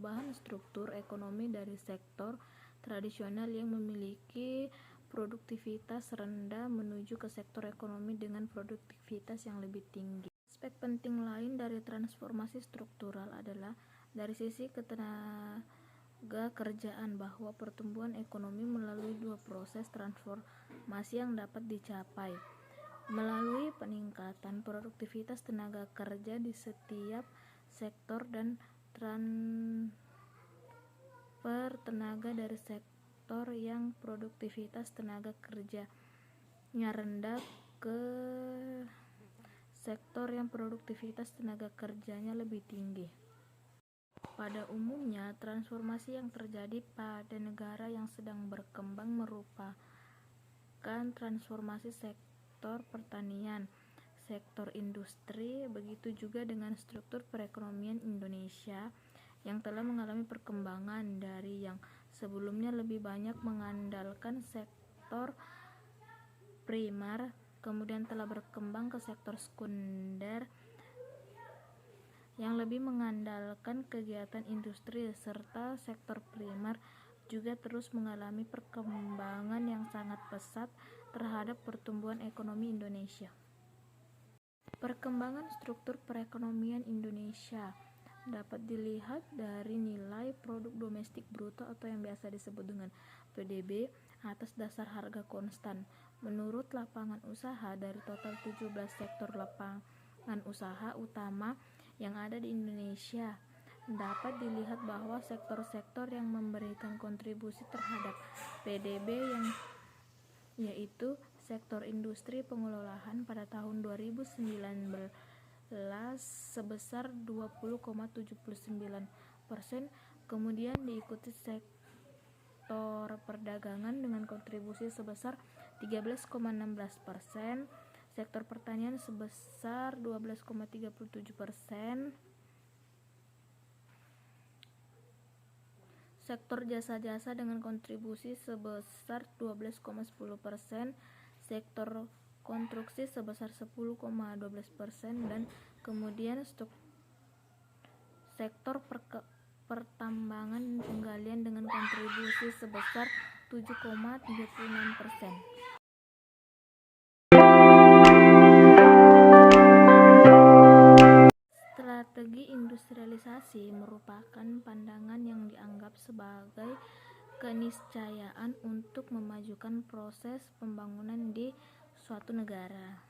perubahan struktur ekonomi dari sektor tradisional yang memiliki produktivitas rendah menuju ke sektor ekonomi dengan produktivitas yang lebih tinggi. Aspek penting lain dari transformasi struktural adalah dari sisi ketenaga kerjaan, bahwa pertumbuhan ekonomi melalui dua proses transformasi yang dapat dicapai melalui peningkatan produktivitas tenaga kerja di setiap sektor dan transfer tenaga dari sektor yang produktivitas tenaga kerjanya rendah ke sektor yang produktivitas tenaga kerjanya lebih tinggi. Pada umumnya, transformasi yang terjadi pada negara yang sedang berkembang merupakan transformasi sektor pertanian, sektor industri, begitu juga dengan struktur perekonomian Indonesia yang telah mengalami perkembangan dari yang sebelumnya lebih banyak mengandalkan sektor primer, kemudian telah berkembang ke sektor sekunder yang lebih mengandalkan kegiatan industri, serta sektor primer juga terus mengalami perkembangan yang sangat pesat terhadap pertumbuhan ekonomi Indonesia. Perkembangan struktur perekonomian Indonesia dapat dilihat dari nilai produk domestik bruto atau yang biasa disebut dengan PDB atas dasar harga konstan. Menurut lapangan usaha, dari total 17 sektor lapangan usaha utama yang ada di Indonesia, dapat dilihat bahwa sektor-sektor yang memberikan kontribusi terhadap PDB yaitu sektor industri pengolahan pada tahun 2019 sebesar 20,79%, kemudian diikuti sektor perdagangan dengan kontribusi sebesar 13,16%, sektor pertanian sebesar 12,37%, sektor jasa-jasa dengan kontribusi sebesar 12,10%, sektor konstruksi sebesar 10,12%, dan kemudian sektor pertambangan dan penggalian dengan kontribusi sebesar 7,36%. Strategi industrialisasi merupakan pandangan yang dianggap sebagai keniscayaan untuk memajukan proses pembangunan di suatu negara.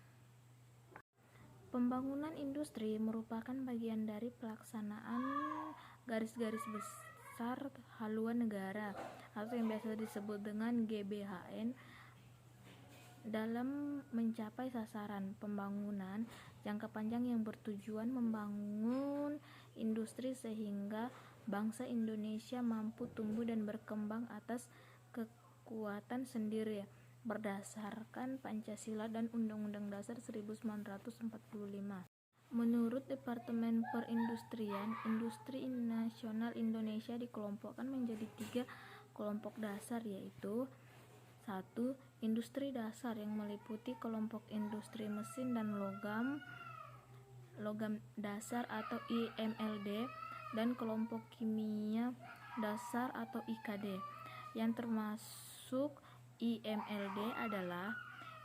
Pembangunan industri merupakan bagian dari pelaksanaan garis-garis besar haluan negara atau yang biasa disebut dengan GBHN dalam mencapai sasaran pembangunan jangka panjang yang bertujuan membangun industri sehingga bangsa Indonesia mampu tumbuh dan berkembang atas kekuatan sendiri berdasarkan Pancasila dan Undang-Undang Dasar 1945. Menurut Departemen Perindustrian, industri nasional Indonesia dikelompokkan menjadi 3 kelompok dasar, yaitu 1. Industri dasar yang meliputi kelompok industri mesin dan logam dasar atau IMLD, dan kelompok kimia dasar atau IKD. Yang termasuk IMLD adalah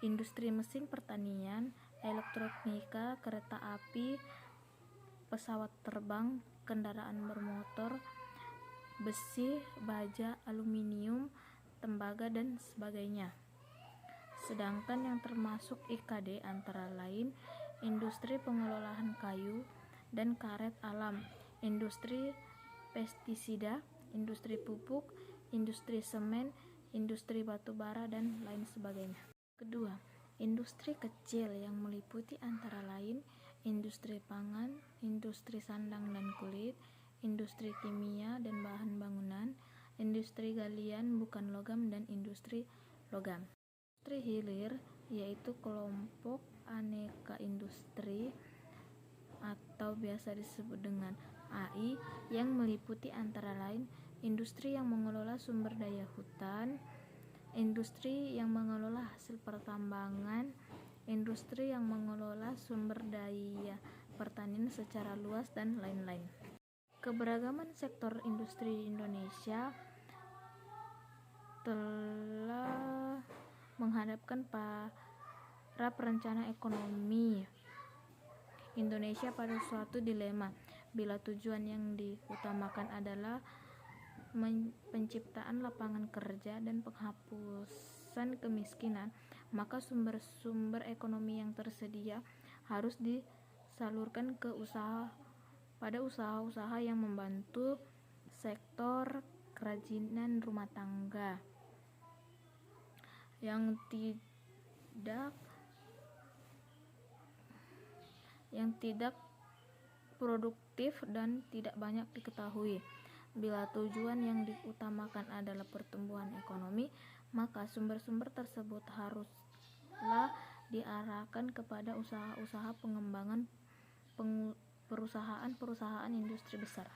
industri mesin pertanian, elektronika, kereta api, pesawat terbang, kendaraan bermotor, besi, baja, aluminium, tembaga, dan sebagainya. Sedangkan yang termasuk IKD antara lain industri pengolahan kayu dan karet alam, industri pestisida, industri pupuk, industri semen, industri batu bara, dan lain sebagainya. Kedua, industri kecil yang meliputi antara lain industri pangan, industri sandang dan kulit, industri kimia dan bahan bangunan, industri galian bukan logam, dan industri logam. Industri hilir yaitu kelompok aneka industri atau biasa disebut dengan AI yang meliputi antara lain industri yang mengelola sumber daya hutan, industri yang mengelola hasil pertambangan, industri yang mengelola sumber daya pertanian secara luas, dan lain-lain. Keberagaman sektor industri di Indonesia telah menghadapkan para perencana ekonomi Indonesia pada suatu dilema. Bila tujuan yang diutamakan adalah penciptaan lapangan kerja dan penghapusan kemiskinan, maka sumber-sumber ekonomi yang tersedia harus disalurkan ke usaha-usaha yang membantu sektor kerajinan rumah tangga yang tidak produktif dan tidak banyak diketahui. Bila tujuan yang diutamakan adalah pertumbuhan ekonomi, maka sumber-sumber tersebut haruslah diarahkan kepada usaha-usaha pengembangan perusahaan-perusahaan industri besar.